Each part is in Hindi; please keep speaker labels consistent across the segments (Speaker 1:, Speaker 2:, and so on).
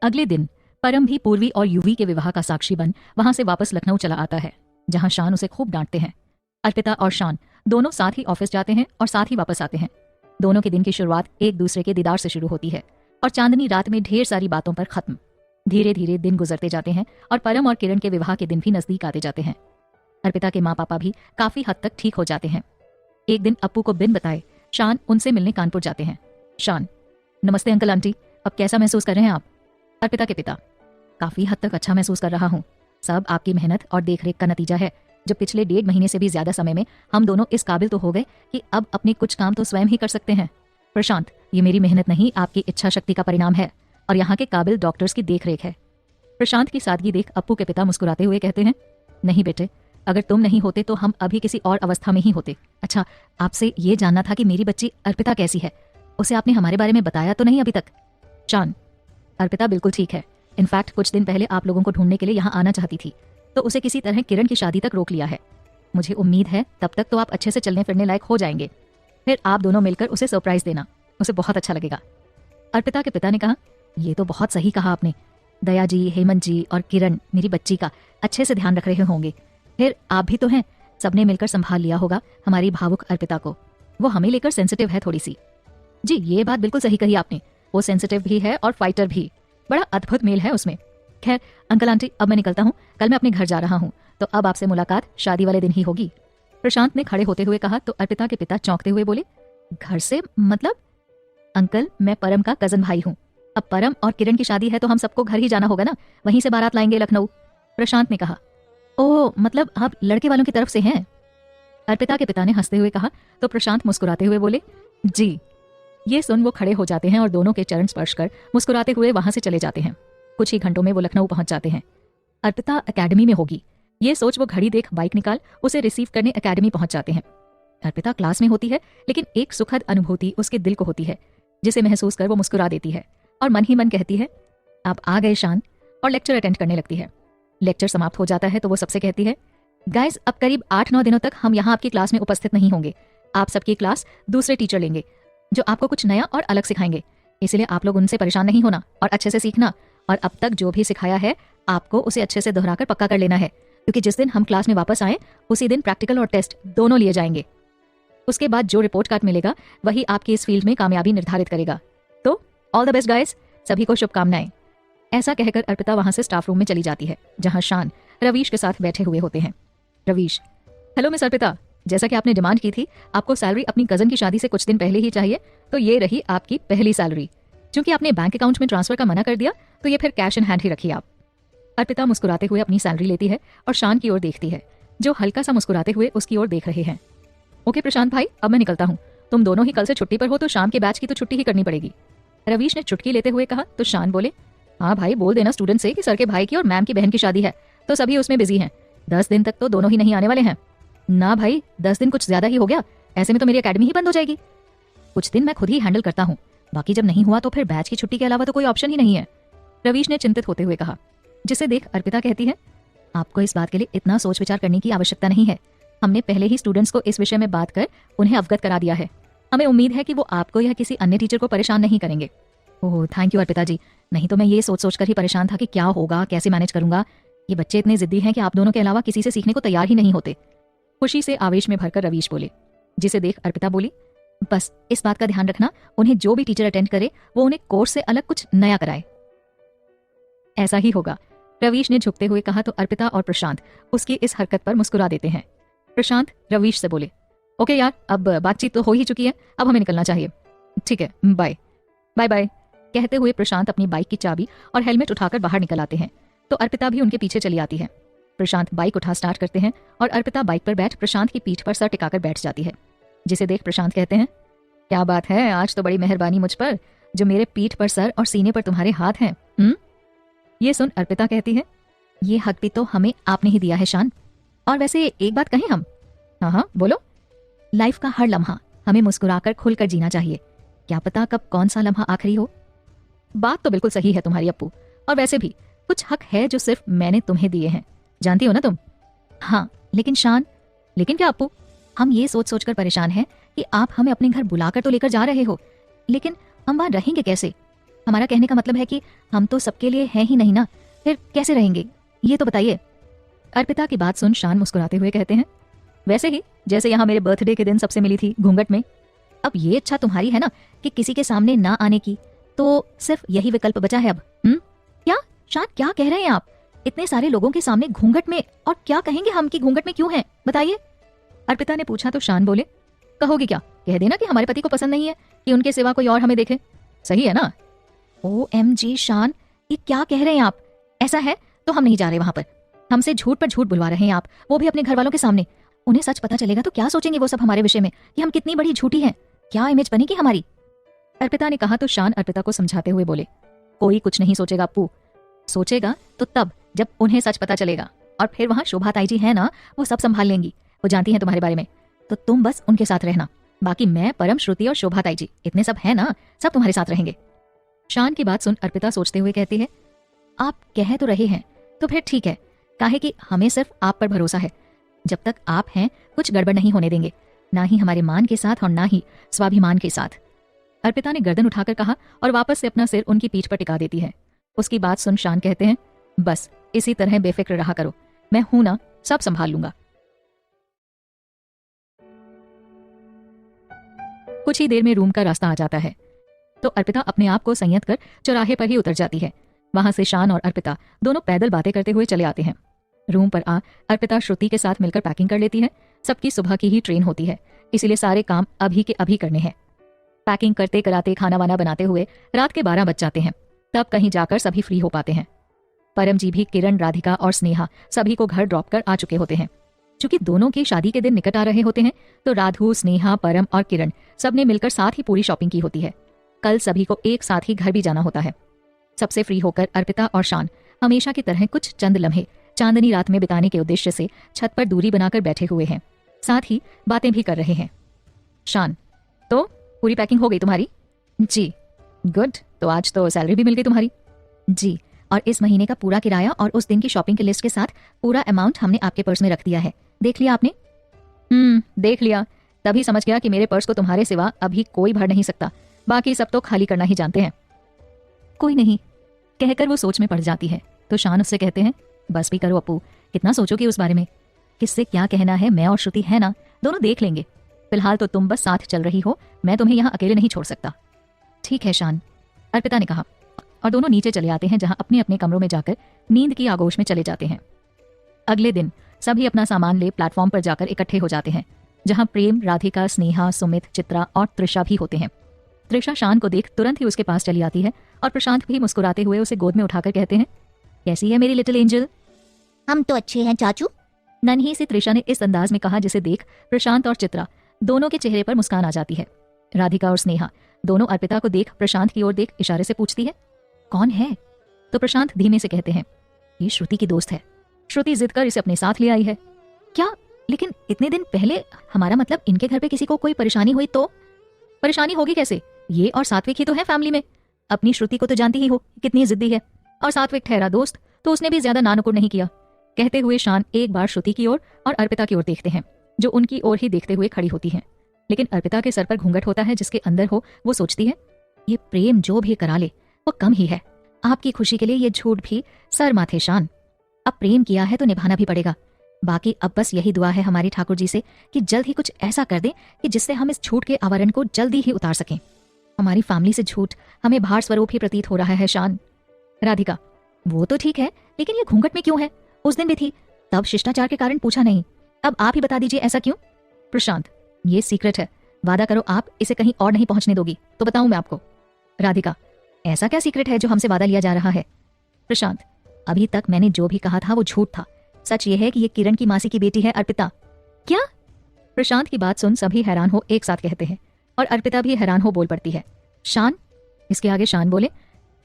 Speaker 1: अगले दिन परम भी पूर्वी और यूवी के विवाह का साक्षी बन वहां से वापस लखनऊ चला आता है, जहां शान उसे खूब डांटते हैं। अर्पिता और शान दोनों साथ ही ऑफिस जाते हैं और साथ ही वापस आते हैं। दोनों के दिन की शुरुआत एक दूसरे के दीदार से शुरू होती है और चांदनी रात में ढेर सारी बातों पर खत्म। धीरे धीरे दिन गुजरते जाते हैं और परम और किरण के विवाह के दिन भी नजदीक आते जाते हैं। अर्पिता के माँ पापा भी काफी हद तक ठीक हो जाते हैं। एक दिन अप्पू को बिन बताए शान उनसे मिलने कानपुर जाते हैं। शान: नमस्ते अंकल आंटी, अब कैसा महसूस कर रहे हैं आप? अर्पिता के पिता: काफी हद तक अच्छा महसूस कर रहा हूँ। सब आपकी मेहनत और देखरेख का नतीजा है, जो पिछले 1.5 महीने से भी ज्यादा समय में हम दोनों इस काबिल तो हो गए कि अब अपने कुछ काम तो स्वयं ही कर सकते हैं। प्रशांत: ये मेरी मेहनत नहीं, आपकी इच्छा शक्ति का परिणाम है और यहाँ के काबिल डॉक्टर्स की देखरेख है। प्रशांत की सादगी देख अप्पू के पिता मुस्कुराते हुए कहते हैं, नहीं बेटे, अगर तुम नहीं होते तो हम अभी किसी और अवस्था में ही होते। अच्छा, आपसे ये जानना था कि मेरी बच्ची अर्पिता कैसी है? उसे आपने हमारे बारे में बताया तो नहीं अभी तक? शान: अर्पिता बिल्कुल ठीक है। इनफैक्ट कुछ दिन पहले आप लोगों को ढूंढने के लिए यहाँ आना चाहती थी, तो उसे किसी तरह किरण की शादी तक रोक लिया है। मुझे उम्मीद है तब तक तो आप अच्छे से चलने फिरने लायक हो जाएंगे। फिर आप दोनों मिलकर उसे सरप्राइज देना, उसे बहुत अच्छा लगेगा। अर्पिता के पिता ने कहा, ये तो बहुत सही कहा आपने। दया जी, हेमंत जी और किरण मेरी बच्ची का अच्छे से ध्यान रख रहे होंगे। फिर आप भी तो हैं, सबने मिलकर संभाल लिया होगा हमारी भावुक अर्पिता को। वो हमें लेकर सेंसिटिव है थोड़ी सी। जी, ये बात बिल्कुल सही कही आपने। वो सेंसिटिव भी है और फाइटर भी। बड़ा अद्भुत मेल है उसमें। खैर अंकल आंटी, अब मैं निकलता हूँ, कल मैं अपने घर जा रहा हूँ, तो अब आपसे मुलाकात शादी वाले दिन ही होगी। प्रशांत ने खड़े होते हुए कहा तो अर्पिता के पिता चौंकते हुए बोले, घर से मतलब? अंकल, मैं परम का कजन भाई हूँ। अब परम और किरण की शादी है तो हम सबको घर ही जाना होगा ना, वहीं से बारात लाएंगे लखनऊ। प्रशांत ने कहा, ओह मतलब आप लड़के वालों की तरफ से हैं? अर्पिता के पिता ने हंसते हुए कहा तो प्रशांत मुस्कुराते हुए बोले, जी। ये सुन वो खड़े हो जाते हैं और दोनों के चरण स्पर्श कर मुस्कुराते हुए वहां से चले जाते हैं। कुछ ही घंटों में वो लखनऊ पहुंच जाते हैं। अर्पिता एकेडमी में होगी, ये सोच वो घड़ी देख बाइक निकाल उसे रिसीव करने एकेडमी पहुंच जाते हैं। अर्पिता क्लास में होती है, लेकिन एक सुखद अनुभूति उसके दिल को होती है, जिसे महसूस कर वो मुस्कुरा देती है और मन ही मन कहती है, आप आ गए शान, और लेक्चर अटेंड करने लगती है। लेक्चर समाप्त हो जाता है तो वो सबसे कहती है, गाइस अब करीब 8-9 दिनों तक हम यहाँ आपकी क्लास में उपस्थित नहीं होंगे। आप सबकी क्लास दूसरे टीचर लेंगे, जो आपको कुछ नया और अलग सिखाएंगे। इसलिए आप लोग उनसे परेशान नहीं होना और अच्छे से सीखना, और अब तक जो भी सिखाया है आपको उसे अच्छे से दोहराकर पक्का कर लेना है, क्योंकि जिस दिन हम क्लास में वापस आए उसी दिन प्रैक्टिकल और टेस्ट दोनों लिए जाएंगे। उसके बाद जो रिपोर्ट कार्ड मिलेगा वही आपकी इस फील्ड में कामयाबी निर्धारित करेगा। तो ऑल द बेस्ट गाइस, सभी को शुभकामनाएं। ऐसा कहकर अर्पिता वहां से स्टाफ रूम में चली जाती है, जहां शान रवीश के साथ बैठे हुए होते हैं। रवीश: हेलो मिस अर्पिता, जैसा कि आपने डिमांड की थी, आपको सैलरी अपनी कजन की शादी से कुछ दिन पहले ही चाहिए, तो ये रही आपकी पहली सैलरी। क्योंकि आपने बैंक अकाउंट में ट्रांसफर का मना कर दिया, तो ये फिर कैश इन हैंड ही रखिए आप। अर्पिता मुस्कुराते हुए अपनी सैलरी लेती है और शान की ओर देखती है, जो हल्का सा मुस्कुराते हुए उसकी ओर देख रहे हैं। ओके प्रशांत भाई, अब मैं निकलता हूँ। तुम दोनों ही कल से छुट्टी पर हो, तो शाम के बैच की तो छुट्टी ही करनी पड़ेगी। रवीश ने चुटकी लेते हुए कहा तो शान बोले, हाँ भाई, बोल देना स्टूडेंट से कि सर के भाई की और मैम की बहन की शादी है, तो सभी उसमें बिजी हैं। 10 दिन तक तो दोनों ही नहीं आने वाले हैं। ना भाई, 10 दिन कुछ ज्यादा ही हो गया, ऐसे में तो मेरी एकेडमी ही बंद हो जाएगी। कुछ दिन मैं खुद ही हैंडल करता हूँ, बाकी जब नहीं हुआ तो फिर बैच की छुट्टी के अलावा तो कोई ऑप्शन ही नहीं है, रवीश ने चिंतित होते हुए कहा। जिसे देख अर्पिता कहती है, आपको इस बात के लिए इतना सोच विचार करने की आवश्यकता नहीं है। हमने पहले ही स्टूडेंट्स को इस विषय में बात कर उन्हें अवगत करा दिया है। हमें उम्मीद है कि वो आपको या किसी अन्य टीचर को परेशान नहीं करेंगे। ओह थैंक यू अर्पिता जी, नहीं तो मैं ये सोच कर ही परेशान था कि क्या होगा, कैसे मैनेज करूंगा। ये बच्चे इतने जिद्दी हैं कि आप दोनों के अलावा किसी से सीखने को तैयार ही नहीं होते। खुशी से आवेश में भरकर रवीश बोले। जिसे देख अर्पिता बोली, बस इस बात का ध्यान रखना, उन्हें जो भी टीचर अटेंड करे वो उन्हें कोर्स से अलग कुछ नया कराए। ऐसा ही होगा, रवीश ने झुकते हुए कहा तो अर्पिता और प्रशांत उसकी इस हरकत पर मुस्कुरा देते हैं। प्रशांत रवीश से बोले, ओके यार, अब बातचीत तो हो ही चुकी है, अब हमें निकलना चाहिए। ठीक है, बाय। बाय बाय कहते हुए प्रशांत अपनी बाइक की चाबी और हेलमेट उठाकर बाहर निकल आते हैं, तो अर्पिता भी उनके पीछे चली आती है। प्रशांत बाइक उठा स्टार्ट करते हैं और अर्पिता बाइक पर बैठ प्रशांत की पीठ पर सर टिकाकर बैठ जाती है। जिसे देख प्रशांत कहते हैं, क्या बात है, आज तो बड़ी मेहरबानी मुझ पर, जो मेरे पीठ पर सर और सीने पर तुम्हारे हाथ हैं। ये सुन अर्पिता कहती है, ये हक भी तो हमें आपने ही दिया है शान। और वैसे एक बात कहें हम? हाँ बोलो। लाइफ का हर लम्हा हमें मुस्कुराकर खुलकर जीना चाहिए, क्या पता कब कौन सा लम्हा आखिरी हो। बात तो बिल्कुल सही है तुम्हारी अप्पू, और वैसे भी कुछ हक है जो सिर्फ मैंने तुम्हें दिए हैं, जानती हो ना तुम। हाँ लेकिन शान। लेकिन क्या अप्पू? हम ये सोच सोच कर परेशान हैं कि आप हमें अपने घर बुलाकर तो लेकर जा रहे हो, लेकिन हम वहां रहेंगे कैसे? हमारा कहने का मतलब है कि हम तो सबके लिए हैं ही नहीं ना, फिर कैसे रहेंगे ये तो बताइए। अर्पिता की बात सुन शान मुस्कुराते हुए कहते हैं, वैसे ही जैसे यहाँ मेरे बर्थडे के दिन सबसे मिली थी घूंघट में। अब ये इच्छा तुम्हारी है ना कि किसी के सामने ना आने की, तो सिर्फ यही विकल्प बचा है अब। क्या शान, क्या कह रहे हैं आप? इतने सारे लोगों के सामने घूंघट में, और क्या कहेंगे हम कि घूंघट में क्यों हैं, बताइए। अर्पिता ने पूछा तो शान बोले, कहोगे क्या? कह देना कि हमारे पति को पसंद नहीं है कि उनके सिवा कोई और हमें देखे। सही है ना? OMG शान, ये क्या कह रहे हैं आप? ऐसा है तो हम नहीं जा रहे वहां पर। हमसे झूठ पर झूठ बुलवा रहे हैं आप, वो भी अपने घर वालों के सामने। उन्हें सच पता चलेगा तो क्या सोचेंगे वो सब हमारे विषय में कि हम कितनी बड़ी झूठी हैं, क्या इमेज बनेगी हमारी। अर्पिता ने कहा तो शान अर्पिता को समझाते हुए बोले, कोई कुछ नहीं सोचेगा अप्पू। सोचेगा तो तब जब उन्हें सच पता चलेगा, और फिर वहां शोभा ताई जी है ना, वो सब संभाल लेंगी। वो जानती हैं तुम्हारे बारे में, तो तुम बस उनके साथ रहना। बाकी मैं, परम, श्रुति और शोभा ताई जी, इतने सब है ना, सब तुम्हारे साथ रहेंगे। शान की बात सुन अर्पिता सोचते हुए कहती है, आप कह तो रहे हैं तो फिर ठीक है, काहे कि हमें सिर्फ आप पर भरोसा है। जब तक आप हैं कुछ गड़बड़ नहीं होने देंगे, ना ही हमारे मान के साथ और ना ही स्वाभिमान के साथ। अर्पिता ने गर्दन उठाकर कहा और वापस से अपना सिर उनकी पीठ पर टिका देती है। उसकी बात सुन शान कहते हैं, बस इसी तरह बेफिक्र रहा करो, मैं हूं ना, सब संभाल लूंगा। कुछ ही देर में रूम का रास्ता आ जाता है तो अर्पिता अपने आप को संयत कर चौराहे पर ही उतर जाती है। वहां से शान और अर्पिता दोनों पैदल बातें करते हुए चले आते हैं। रूम पर आ अर्पिता श्रुति के साथ मिलकर पैकिंग कर लेती है। सबकी सुबह की ही ट्रेन होती है, इसीलिए सारे काम अभी के अभी करने हैं। पैकिंग करते कराते खाना वाना बनाते हुए रात के 12 बज जाते हैं। तब कहीं जाकर सभी फ्री हो पाते हैं। परम जी भी किरण, राधिका और स्नेहा सभी को घर ड्रॉप कर आ चुके होते हैं। चूंकि दोनों की शादी के दिन निकट आ रहे होते हैं तो राधु, स्नेहा, परम और किरण सबने मिलकर साथ ही पूरी शॉपिंग की होती है। कल सभी को एक साथ ही घर भी जाना होता है। सबसे फ्री होकर अर्पिता और शान हमेशा की तरह कुछ चंद लम्हे चांदनी रात में बिताने के उद्देश्य से छत पर दूरी बनाकर बैठे हुए हैं, साथ ही बातें भी कर रहे हैं। शान, तो पूरी पैकिंग हो गई तुम्हारी? जी। गुड, तो आज तो सैलरी भी मिल गई तुम्हारी? जी, और इस महीने का पूरा किराया और उस दिन की शॉपिंग की लिस्ट के साथ पूरा अमाउंट हमने आपके पर्स में रख दिया है। देख लिया आपने? देख लिया, तभी समझ गया कि मेरे पर्स को तुम्हारे सिवा अभी कोई भर नहीं सकता, बाकी सब तो खाली करना ही जानते हैं। कोई नहीं, कहकर वो सोच में पड़ जाती है तो शान उससे कहते हैं, बस भी करो अप्पू, कितना सोचोगे उस बारे में? किससे क्या कहना है, मैं और श्रुति है ना, दोनों देख लेंगे। फिलहाल तो तुम बस साथ चल रही हो, मैं तुम्हें यहाँ अकेले नहीं छोड़ सकता। ठीक है शान, अर्पिता ने कहा, और दोनों नीचे चले आते हैं जहां अपने अपने कमरों में जाकर नींद की आगोश में चले जाते हैं। अगले दिन सभी अपना सामान ले प्लेटफॉर्म पर जाकर इकट्ठे हो जाते हैं, जहां प्रेम, राधिका, स्नेहा, सुमित, चित्रा और त्रिशा भी होते हैं। त्रिशा शान को देख तुरंत ही उसके पास चली आती है और प्रशांत भी मुस्कुराते हुए उसे गोद में उठाकर कहते हैं, कैसी है मेरी लिटिल एंजल?
Speaker 2: हम तो अच्छे हैं चाचू।
Speaker 1: नन्ही से त्रिशा ने इस अंदाज में कहा जिसे देख प्रशांत और चित्रा दोनों के चेहरे पर मुस्कान आ जाती है। राधिका और स्नेहा दोनों अर्पिता को देख प्रशांत की ओर देख इशारे से पूछती है, कौन है? तो प्रशांत धीमे से कहते हैं, ये श्रुति की दोस्त है, श्रुति जिद कर इसे अपने साथ ले आई है। क्या? लेकिन इतने दिन पहले, हमारा मतलब इनके घर पे किसी को कोई परेशानी हुई तो? परेशानी होगी कैसे, ये और सात्विक ही तो है फैमिली में। अपनी श्रुति को तो जानती ही हो कितनी जिद्दी है, और सात्विक ठहरा दोस्त तो उसने भी ज्यादा नानुकुर नहीं किया। कहते हुए शान एक बार श्रुति की ओर और अर्पिता की ओर देखते हैं, जो उनकी ओर ही देखते हुए खड़ी होती हैं। लेकिन अर्पिता के सर पर घूंघट होता है जिसके अंदर हो वो सोचती है, ये प्रेम जो भी करा ले वो कम ही है। आपकी खुशी के लिए ये झूठ भी सर माथे शान। अब प्रेम किया है तो निभाना भी पड़ेगा। बाकी अब बस यही दुआ है हमारी ठाकुर जी से कि जल्द ही कुछ ऐसा कर दें कि जिससे हम इस झूठ के आवरण को जल्दी ही उतार सकें। हमारी फैमिली से झूठ हमें भार स्वरूप ही प्रतीत हो रहा है शान। राधिका, वो तो ठीक है, लेकिन ये घूंघट में क्यों है? उस दिन भी थी, तब शिष्टाचार के कारण पूछा नहीं, अब आप ही बता दीजिए ऐसा क्यों? प्रशांत, ये सीक्रेट है, वादा करो आप इसे कहीं और नहीं पहुंचने दोगी तो बताऊं मैं आपको। राधिका, ऐसा क्या सीक्रेट है जो हमसे वादा लिया जा रहा है? प्रशांत, अभी तक मैंने जो भी कहा था वो झूठ था। सच ये है कि ये किरण की मासी की बेटी है अर्पिता। क्या? प्रशांत की बात सुन सभी हैरान हो एक साथ कहते हैं और अर्पिता भी हैरान हो बोल पड़ती है, शान? इसके आगे शान बोले,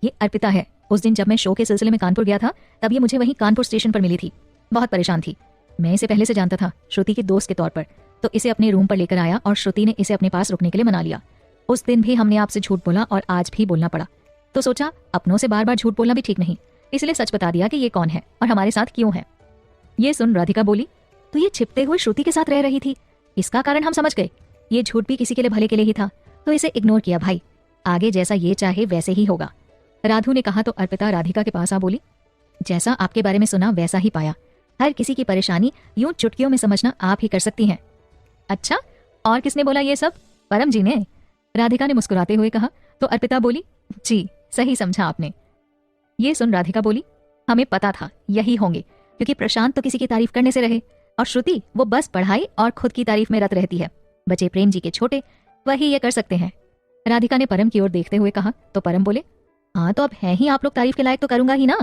Speaker 1: ये अर्पिता है। उस दिन जब मैं शो के सिलसिले में कानपुर गया था तब ये मुझे वहीं कानपुर स्टेशन पर मिली थी। बहुत परेशान थी। मैं इसे पहले से जानता था, श्रुति की दोस्त के तौर पर, तो इसे अपने रूम पर लेकर आया और श्रुति ने इसे अपने पास रुकने के लिए मना लिया। उस दिन भी हमने आपसे झूठ बोला और आज भी बोलना पड़ा, तो सोचा अपनों से बार बार झूठ बोलना भी ठीक नहीं, इसलिए सच बता दिया कि ये कौन है और हमारे साथ क्यों है। ये सुन राधिका बोली, तो ये छिपते हुए श्रुति के साथ रह रही थी, इसका कारण हम समझ गए। ये झूठ भी किसी के लिए भले के लिए ही था, तो इसे इग्नोर किया भाई। आगे जैसा ये चाहे वैसे ही होगा। राधु ने कहा तो अर्पिता राधिका के पास आ बोली, जैसा आपके बारे में सुना वैसा ही पाया। हर किसी की परेशानी यूं चुटकियों में समझना आप ही कर सकती हैं। अच्छा, और किसने बोला ये सब? परम जी ने, राधिका ने मुस्कुराते हुए कहा तो अर्पिता बोली, जी सही समझा आपने। ये सुन राधिका बोली, हमें पता था यही होंगे, क्योंकि प्रशांत तो किसी की तारीफ करने से रहे और श्रुति वो बस पढ़ाई और खुद की तारीफ में रत रहती है। बचे प्रेम जी के छोटे, वही ये कर सकते हैं। राधिका ने परम की ओर देखते हुए कहा तो परम बोले, हाँ तो अब हैं ही आप लोग तारीफ के लायक तो करूंगा ही ना।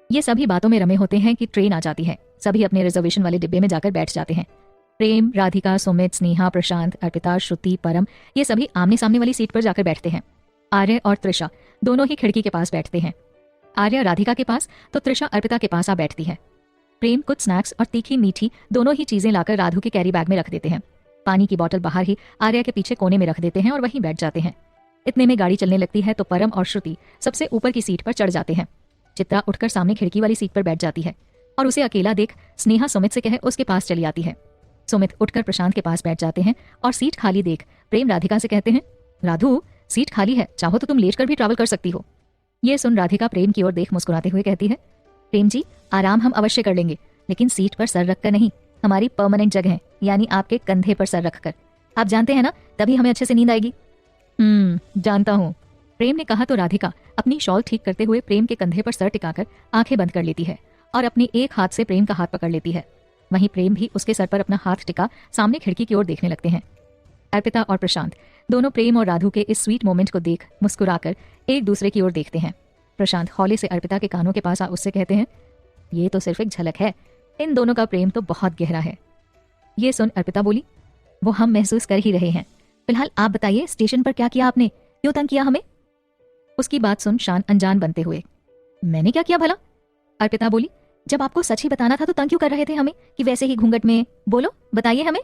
Speaker 1: ये सभी बातों में रमे होते हैं कि ट्रेन आ जाती है। सभी अपने रिजर्वेशन वाले डिब्बे में जाकर बैठ जाते हैं। प्रेम, राधिका, सुमित, स्नेहा, प्रशांत, अर्पिता, श्रुति, परम ये सभी आमने सामने वाली सीट पर जाकर बैठते हैं। आर्य और त्रिशा दोनों ही खिड़की के पास बैठते हैं। आर्य राधिका के पास तो त्रिशा अर्पिता के पास आ बैठती है। प्रेम कुछ स्नैक्स और तीखी मीठी दोनों ही चीजें लाकर राधु के कैरी बैग में रख देते हैं। पानी की बोतल बाहर ही आर्य के पीछे कोने में रख देते हैं और वहीं बैठ जाते हैं। इतने में गाड़ी चलने लगती है तो परम और श्रुति सबसे ऊपर की सीट पर चढ़ जाते हैं। चित्रा उठकर सामने खिड़की वाली सीट पर बैठ जाती है और उसे अकेला देख स्नेहा सुमित से कहे उसके पास चली आती है। सुमित उठकर प्रशांत के पास बैठ जाते हैं और सीट खाली देख प्रेम राधिका से कहते हैं, राधु सीट खाली है, चाहो तो तुम लेटकर भी ट्रैवल कर सकती हो। ये सुन राधिका प्रेम की ओर देख मुस्कुराते हुए कहती है, प्रेम जी आराम हम अवश्य कर लेंगे, लेकिन सीट पर सर रखकर नहीं, हमारी परमानेंट जगह है, यानी आपके कंधे पर सर रखकर। आप जानते हैं ना, तभी हमें अच्छे से नींद आएगी। जानता हूँ, प्रेम ने कहा तो राधिका अपनी शॉल ठीक करते हुए प्रेम के कंधे पर सर टिकाकर आंखें बंद कर लेती है और अपने एक हाथ से प्रेम का हाथ पकड़ लेती है। वहीं प्रेम भी उसके सर पर अपना हाथ टिका सामने खिड़की की ओर देखने लगते हैं। अर्पिता और प्रशांत दोनों प्रेम और राधु के इस स्वीट मोमेंट को देख मुस्कुराकर एक दूसरे की ओर देखते हैं। प्रशांत हौले से अर्पिता के कानों के पास आ उससे कहते हैं, ये तो सिर्फ एक झलक है, इन दोनों का प्रेम तो बहुत गहरा है। ये सुन अर्पिता बोली, वो हम महसूस कर ही रहे हैं। फिलहाल आप बताइए, स्टेशन पर क्या किया आपने, क्यों तंग किया हमें? उसकी बात सुन शान अनजान बनते हुए, मैंने क्या किया भला? अर्पिता बोली, जब आपको सच ही बताना था तो तंग क्यों कर रहे थे हमें कि वैसे ही घूंघट में? बोलो, बताइए हमें।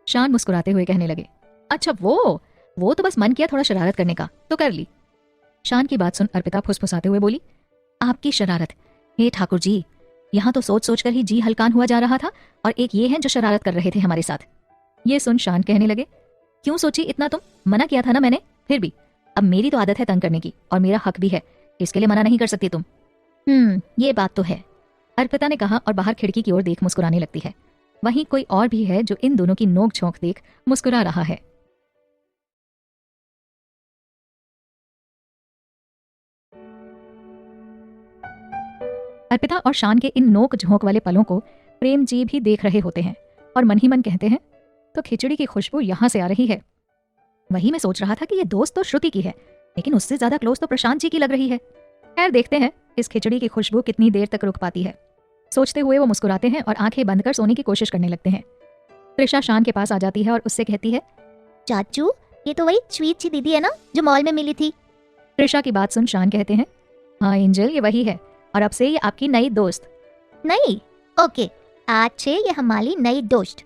Speaker 1: शान मुस्कुराते हुए कहने लगे, अच्छा वो तो बस मन किया थोड़ा शरारत करने का, तो कर ली। शान की बात सुन अर्पिता फुसफुसाते हुए बोली, आपकी शरारत? हे ठाकुर जी, यहाँ तो सोच सोच कर ही जी हलकान हुआ जा रहा था, और एक ये है जो शरारत कर रहे थे हमारे साथ। ये सुन शान कहने लगे, क्यों सोची इतना तुम? मना किया था ना मैंने, फिर भी अब मेरी तो आदत है तंग करने की और मेरा हक भी है, इसके लिए मना नहीं कर सकती तुम। ये बात तो है, अर्पिता ने कहा और बाहर खिड़की की ओर देख मुस्कुराने लगती है। वहीं कोई और भी है जो इन दोनों की नोक झोंक देख मुस्कुरा रहा है। अर्पिता और शान के इन नोक झोंक वाले पलों को प्रेम जी भी देख रहे होते हैं और मन ही मन कहते हैं, तो खिचड़ी की खुशबू यहां से आ रही है। वही मैं सोच रहा था कि ये दोस्त तो श्रुति की है, लेकिन उससे ज्यादा क्लोज तो प्रशांत जी की लग रही है। खैर देखते हैं इस खिचड़ी की खुशबू कितनी देर तक रुक पाती है। सोचते हुए वो मुस्कुराते हैं और आंखें बंद कर सोने की कोशिश करने लगते हैं। त्रिशा शान के पास आ जाती है और उससे कहती है,
Speaker 2: चाचू ये तो वही स्वीट सी दीदी है ना जो मॉल में मिली थी।
Speaker 1: त्रिशा की बात सुन शान कहते हैं, हाँ एंजल ये वही है, और अब से ये आपकी नई दोस्त।
Speaker 2: नहीं, ओके, आज से ये हमारी नई दोस्त।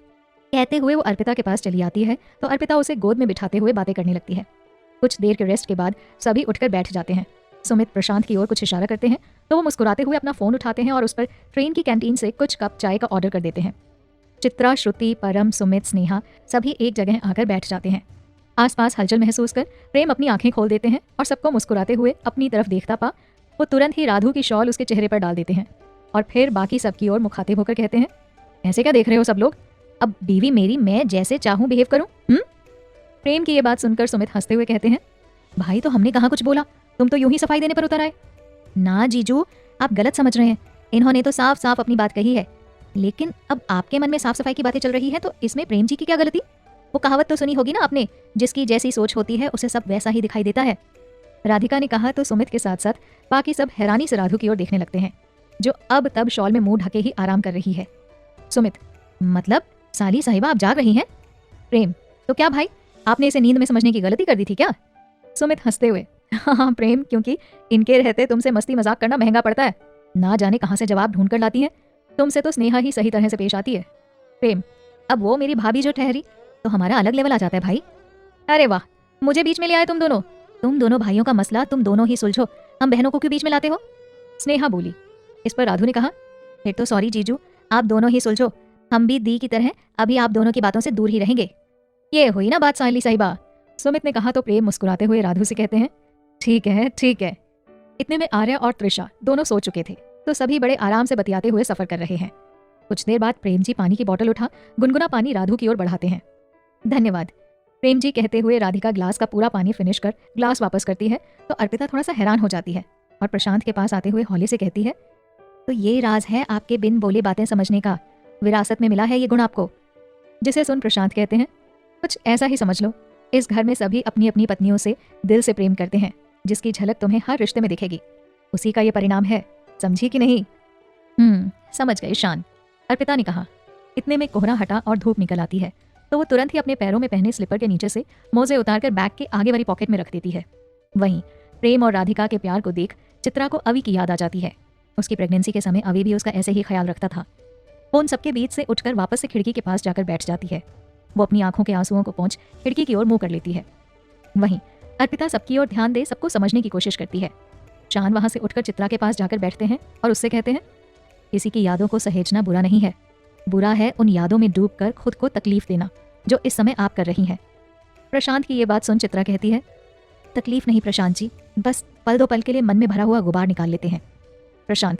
Speaker 1: कहते हुए वो अर्पिता के पास चली आती है तो अर्पिता उसे गोद में बिठाते हुए बातें करने लगती है। कुछ देर के रेस्ट के बाद सभी उठकर बैठ जाते हैं। सुमित प्रशांत की ओर कुछ इशारा करते हैं तो वो मुस्कुराते हुए अपना फोन उठाते हैं और उस पर ट्रेन की कैंटीन से कुछ कप चाय का ऑर्डर कर देते हैं। चित्रा, श्रुति, परम, सुमित, स्नेहा सभी एक जगह आकर बैठ जाते हैं। आसपास हलचल महसूस कर प्रेम अपनी आंखें खोल देते हैं और सबको मुस्कुराते हुए अपनी तरफ देखता पा वो तुरंत ही राधु की शॉल उसके चेहरे पर डाल देते हैं और फिर बाकी सबकी ओर मुखातिब होकर कहते हैं, ऐसे क्या देख रहे हो सब लोग? अब बीवी मेरी, मैं जैसे चाहूं बिहेव करूं? प्रेम की ये बात सुनकर सुमित हंसते हुए कहते हैं, भाई तो हमने कहाँ कुछ बोला, तुम तो यूं ही सफाई देने पर उतर आए। ना जीजू, आप गलत समझ रहे हैं, इन्होंने तो साफ साफ अपनी बात कही है, लेकिन अब आपके मन में साफ सफाई की बातें चल रही है तो इसमें प्रेम जी की क्या गलती? वो कहावत तो सुनी होगी ना आपने, जिसकी जैसी सोच होती है उसे सब वैसा ही दिखाई देता है। राधिका ने कहा तो सुमित के साथ साथ बाकी सब हैरानी से राधु की ओर देखने लगते हैं, जो अब तब शॉल में मुंह ढके ही आराम कर रही है। सुमित, मतलब साली साहिबा आप जाग रही हैं? प्रेम, तो क्या भाई आपने इसे नींद में समझने की गलती कर दी थी क्या? सुमित हंसते हुए, हाँ प्रेम, क्योंकि इनके रहते तुमसे मस्ती मजाक करना महंगा पड़ता है, ना जाने कहाँ से जवाब ढूंढ कर लाती है। तुमसे तो स्नेहा ही सही तरह से पेश आती है। प्रेम, अब वो मेरी भाभी जो ठहरी तो हमारा अलग लेवल आ जाता है भाई। अरे वाह, मुझे बीच में ले आए तुम दोनों भाइयों का मसला तुम दोनों ही सुलझो, हम बहनों को क्यों बीच में लाते हो? स्नेहा बोली। इस पर राधु ने कहा, फिर तो सॉरी जीजू, आप दोनों ही सुलझो, हम भी दी की तरह अभी आप दोनों की बातों से दूर ही रहेंगे। ये हुई ना बात साली साहिबा। सुमित ने कहा तो प्रेम मुस्कुराते हुए राधु से कहते हैं, ठीक है, इतने में आर्या और त्रिशा दोनों सो चुके थे, तो सभी बड़े आराम से बतियाते हुए सफर कर रहे हैं। कुछ देर बाद प्रेम जी पानी की बोतल उठा गुनगुना पानी राधु की ओर बढ़ाते हैं। धन्यवाद, प्रेम जी कहते हुए राधिका ग्लास का पूरा पानी फिनिश कर ग्लास वापस करती है तो अर्पिता थोड़ा सा हैरान हो जाती है और प्रशांत के पास आते हुए हौले से कहती है, तो ये राज है आपके बिन बोले बातें समझने का, विरासत में मिला है ये गुण आपको। जिसे सुन प्रशांत कहते हैं, कुछ ऐसा ही समझ लो, इस घर में सभी अपनी अपनी पत्नियों से दिल से प्रेम करते हैं, जिसकी झलक तुम्हें हर रिश्ते में दिखेगी, उसी का ये परिणाम है, समझी कि नहीं? समझ गई शान, अर्पिता ने कहा। इतने में कोहरा हटा और धूप निकल आती है तो वो तुरंत ही अपने पैरों में पहने स्लीपर के नीचे से मोजे उतारकर बैग के आगे वाली पॉकेट में रख देती है। वहीं प्रेम और राधिका के प्यार को देख चित्रा को अवि की याद आ जाती है। उसकी प्रेगनेंसी के समय अवि भी उसका ऐसे ही ख्याल रखता था। वो उन सबके बीच से उठकर वापस से खिड़की के पास जाकर बैठ जाती है। वो अपनी आंखों के आंसुओं को पोंछ खिड़की की ओर मुंह कर लेती है। वहीं अर्पिता सबकी ओर ध्यान दे सबको समझने की कोशिश करती है। चांद वहां से उठकर चित्रा के पास जाकर बैठते हैं और उससे कहते हैं, किसी की यादों को सहेजना बुरा नहीं है, बुरा है उन यादों में डूबकर खुद को तकलीफ देना जो इस समय आप कर रही हैं। प्रशांत की ये बात सुन चित्रा कहती है, तकलीफ नहीं प्रशांत जी, बस पल दो पल के लिए मन में भरा हुआ गुबार निकाल लेते हैं। प्रशांत,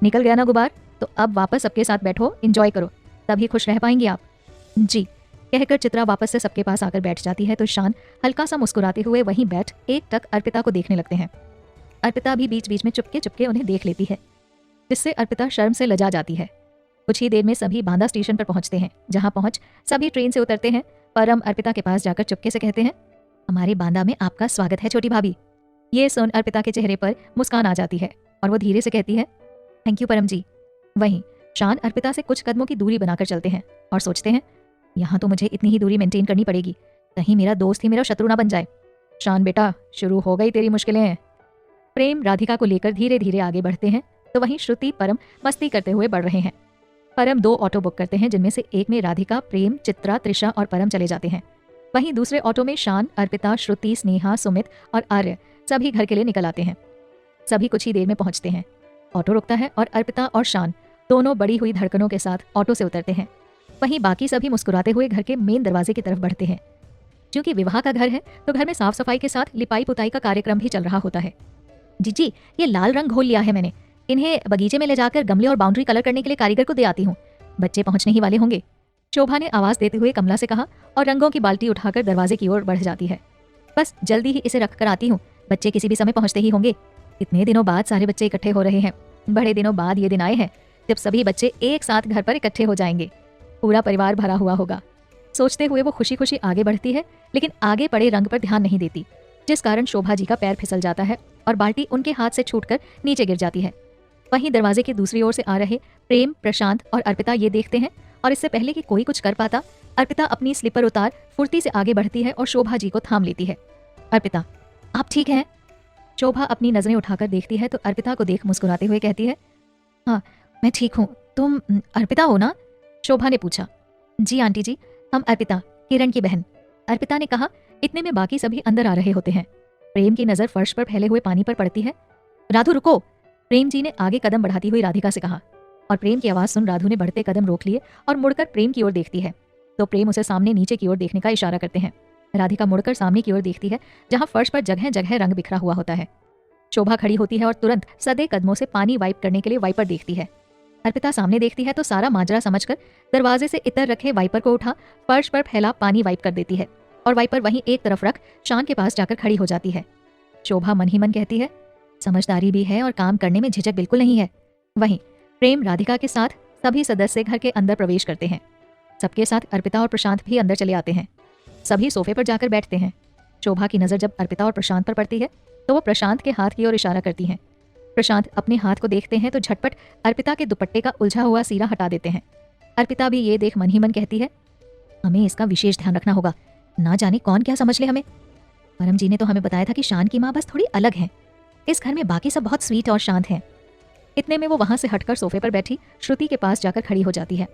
Speaker 1: निकल गया ना गुबार, तो अब वापस सबके साथ बैठो, एंजॉय करो, तभी खुश रह पाएंगे आप। जी, कहकर चित्रा वापस से सबके पास आकर बैठ जाती है तो शान हल्का सा मुस्कुराते हुए वहीं बैठ एक टक अर्पिता को देखने लगते हैं। अर्पिता भी बीच बीच में चुपके चुपके उन्हें देख लेती है, जिससे अर्पिता शर्म से लजा जाती है। कुछ ही देर में सभी बांदा स्टेशन पर पहुंचते हैं, जहां पहुंच सभी ट्रेन से उतरते हैं। परम अर्पिता के पास जाकर चुपके से कहते हैं, हमारे बांदा में आपका स्वागत है छोटी भाभी। ये सुन अर्पिता के चेहरे पर मुस्कान आ जाती है और वो धीरे से कहती है, थैंक यू परम जी। वहीं शान अर्पिता से कुछ कदमों की दूरी बनाकर चलते हैं और सोचते हैं, यहाँ तो मुझे इतनी ही दूरी मेंटेन करनी पड़ेगी, कहीं मेरा दोस्त ही मेरा शत्रु ना बन जाए। शान बेटा, शुरू हो गई तेरी मुश्किलें। प्रेम राधिका को लेकर धीरे धीरे आगे बढ़ते हैं तो वहीं श्रुति परम मस्ती करते हुए बढ़ रहे हैं। परम 2 ऑटो बुक करते हैं, जिनमें से एक में राधिका, प्रेम, चित्रा, त्रिशा और परम चले जाते हैं। वहीं दूसरे ऑटो में शान, अर्पिता, श्रुति, स्नेहा, सुमित और आर्य सभी घर के लिए निकल आते हैं। सभी कुछ ही देर में पहुंचते हैं। ऑटो रुकता है और अर्पिता और शान दोनों बड़ी हुई धड़कनों के साथ ऑटो से उतरते हैं। वहीं बाकी सभी मुस्कुराते हुए घर के मेन दरवाजे की तरफ बढ़ते हैं। क्योंकि विवाह का घर है तो घर में साफ सफाई के साथ लिपाई पुताई का कार्यक्रम भी चल रहा होता है। जीजी, ये लाल रंग घोल लिया है मैंने, इन्हें बगीचे में ले जाकर गमले और बाउंड्री कलर करने के लिए कारीगर को दे आती हूँ, बच्चे पहुंचने ही वाले होंगे, शोभा ने आवाज देते हुए कमला से कहा और रंगों की बाल्टी उठाकर दरवाजे की ओर बढ़ जाती है। बस जल्दी ही इसे रख कर आती हूँ, बच्चे किसी भी समय पहुंचते ही होंगे। इतने दिनों बाद सारे बच्चे इकट्ठे हो रहे हैं, बड़े दिनों बाद ये दिन आए हैं जब सभी बच्चे एक साथ घर पर इकट्ठे हो जाएंगे, पूरा परिवार भरा हुआ होगा। सोचते हुए वो खुशी खुशी आगे बढ़ती है, लेकिन आगे पड़े रंग पर ध्यान नहीं देती, जिस कारण शोभा जी का पैर फिसल जाता है और बाल्टी उनके हाथ से छूटकर नीचे गिर जाती है। वहीं दरवाजे की दूसरी ओर से आ रहे प्रेम, प्रशांत और अर्पिता ये देखते हैं और इससे पहले कि कोई कुछ कर पाता, अर्पिता अपनी स्लीपर उतार फुर्ती से आगे बढ़ती है और शोभा जी को थाम लेती है। अर्पिता, आप ठीक हैं? शोभा अपनी नजरें उठाकर देखती है तो अर्पिता को देख मुस्कुराते हुए कहती है, हाँ मैं ठीक हूँ, तुम अर्पिता हो ना? शोभा ने पूछा। जी आंटी जी, हम अर्पिता, किरण की बहन, अर्पिता ने कहा। इतने में बाकी सभी अंदर आ रहे होते हैं। प्रेम की नजर फर्श पर फैले हुए पानी पर पड़ती है। राधु रुको, प्रेम जी ने आगे कदम बढ़ाती हुई राधिका से कहा और प्रेम की आवाज सुन राधु ने बढ़ते कदम रोक लिए और मुड़कर प्रेम की ओर देखती है तो प्रेम उसे सामने नीचे की ओर देखने का इशारा करते हैं। राधिका मुड़कर सामने की ओर देखती है जहां फर्श पर जगह जगह रंग बिखरा हुआ होता है। शोभा खड़ी होती है और तुरंत सदे कदमों से पानी वाइप करने के लिए वाइपर देखती है। अर्पिता सामने देखती है तो सारा माजरा समझकर दरवाजे से इतर रखे वाइपर को उठा फर्श पर फैला पानी वाइप कर देती है और वाइपर वहीं एक तरफ रख शान के पास जाकर खड़ी हो जाती है। शोभा मन ही मन कहती है, समझदारी भी है और काम करने में झिझक बिल्कुल नहीं है। वहीं प्रेम राधिका के साथ सभी सदस्य घर के अंदर प्रवेश करते हैं। सबके साथ अर्पिता और प्रशांत भी अंदर चले आते हैं। सभी सोफे पर जाकर बैठते हैं। शोभा की नजर जब अर्पिता और प्रशांत पर पड़ती है तो वो प्रशांत के हाथ की ओर इशारा करती हैं। प्रशांत अपने हाथ को देखते हैं तो झटपट अर्पिता के दुपट्टे का उलझा हुआ सीरा हटा देते हैं। अर्पिता भी ये देख मन ही मन कहती है, हमें इसका विशेष ध्यान रखना होगा, ना जाने कौन क्या समझ ले हमें। परम जी ने तो हमें बताया था कि शान की माँ बस थोड़ी अलग है, इस घर में बाकी सब बहुत स्वीट और शांत हैं। इतने में वो वहां से हटकर सोफे पर बैठी श्रुति के पास जाकर खड़ी हो जाती है